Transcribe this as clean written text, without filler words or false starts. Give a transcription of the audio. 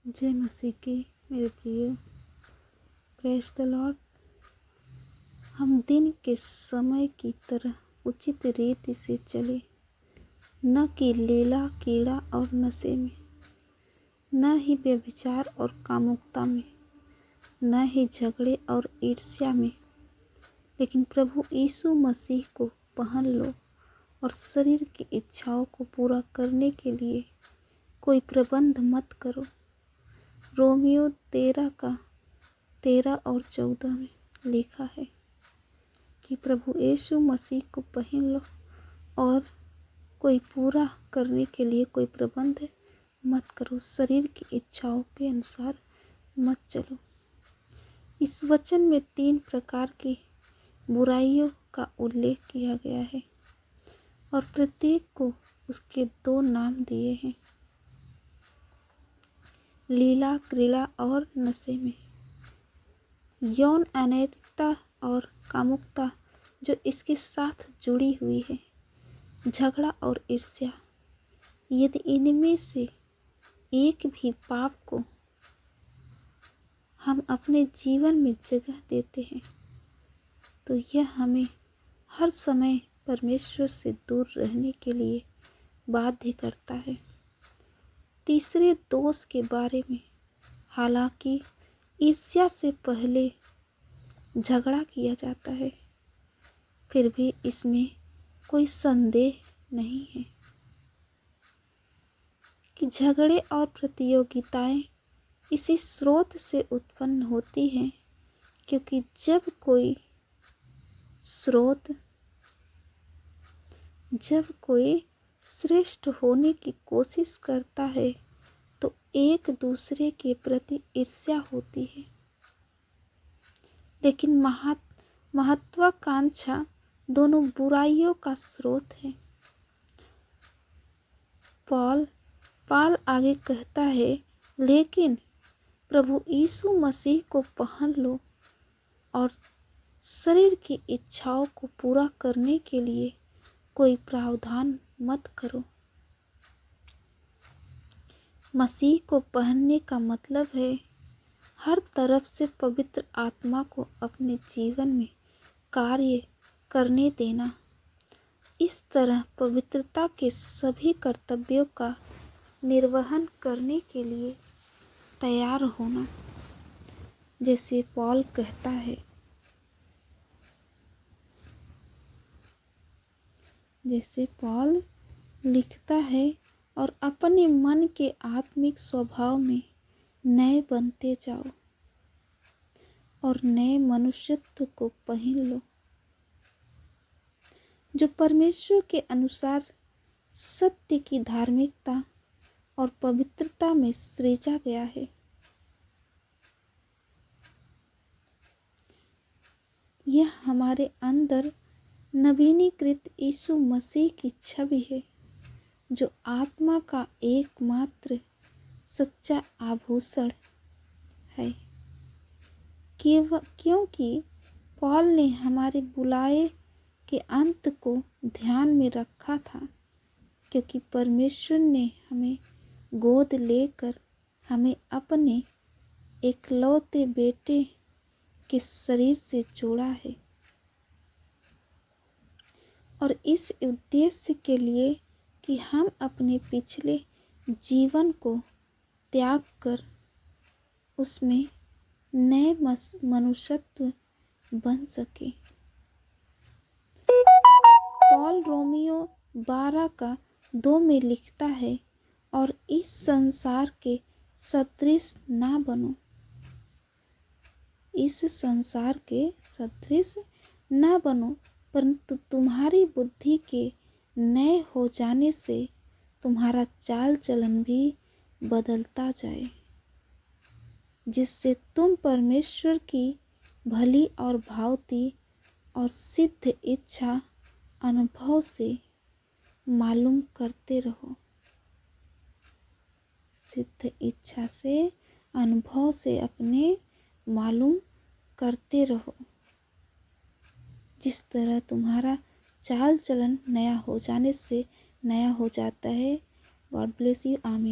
जय मसीह की मेरे प्रिय। Praise the Lord. हम दिन के समय की तरह उचित रीति से चले, न कि लीला कीड़ा और नशे में, न ही व्यभिचार और कामुकता में, न ही झगड़े और ईर्ष्या में, लेकिन प्रभु यीशु मसीह को पहन लो और शरीर की इच्छाओं को पूरा करने के लिए कोई प्रबंध मत करो। रोमियो 13 का 13 और 14 में लिखा है कि प्रभु यीशु मसीह को पहन लो और कोई पूरा करने के लिए कोई प्रबंध मत करो, शरीर की इच्छाओं के अनुसार मत चलो। इस वचन में 3 प्रकार की बुराइयों का उल्लेख किया गया है और प्रत्येक को उसके 2 नाम दिए हैं, लीला क्रीड़ा और नशे में। यौन अनैतिकता और कामुकता जो इसके साथ जुड़ी हुई है, झगड़ा और ईर्ष्या। यदि इनमें से एक भी पाप को हम अपने जीवन में जगह देते हैं तो यह हमें हर समय परमेश्वर से दूर रहने के लिए बाध्य करता है। तीसरे दोष के बारे में, हालांकि ईर्ष्या से पहले झगड़ा किया जाता है, फिर भी इसमें कोई संदेह नहीं है कि झगड़े और प्रतियोगिताएं इसी स्रोत से उत्पन्न होती हैं, क्योंकि जब कोई श्रेष्ठ होने की कोशिश करता है तो एक दूसरे के प्रति ईर्ष्या होती है। लेकिन महत्वाकांक्षा दोनों बुराइयों का स्रोत है। पॉल आगे कहता है, लेकिन प्रभु यीशु मसीह को पहन लो और शरीर की इच्छाओं को पूरा करने के लिए कोई प्रावधान मत करो। मसीह को पहनने का मतलब है हर तरफ से पवित्र आत्मा को अपने जीवन में कार्य करने देना। इस तरह पवित्रता के सभी कर्तव्यों का निर्वहन करने के लिए तैयार होना। जैसे पॉल कहता है, जैसे पॉल लिखता है, और अपने मन के आत्मिक स्वभाव में नए बनते जाओ और नए मनुष्यत्व को पहन लो, जो परमेश्वर के अनुसार सत्य की धार्मिकता और पवित्रता में सृजा गया है। यह हमारे अंदर नवीनीकृत यीशु मसीह की छवि है, जो आत्मा का एकमात्र सच्चा आभूषण है। क्योंकि पॉल ने हमारे बुलाए के अंत को ध्यान में रखा था, क्योंकि परमेश्वर ने हमें गोद लेकर हमें अपने एकलौते बेटे के शरीर से जोड़ा है, और इस उद्देश्य के लिए कि हम अपने पिछले जीवन को त्याग कर उसमें नए मनुष्यत्व बन सके। पॉल रोमियो 12 का 2 में लिखता है, और इस संसार के सदृश ना बनो। इस संसार के सदृश ना बनो, परंतु तुम्हारी बुद्धि के नए हो जाने से तुम्हारा चाल चलन भी बदलता जाए, जिससे तुम परमेश्वर की भली और भावती और सिद्ध इच्छा अनुभव से मालूम करते रहो। सिद्ध इच्छा से अनुभव से अपने मालूम करते रहो, जिस तरह तुम्हारा चाल चलन नया हो जाने से नया हो जाता है। God bless you. आमीन।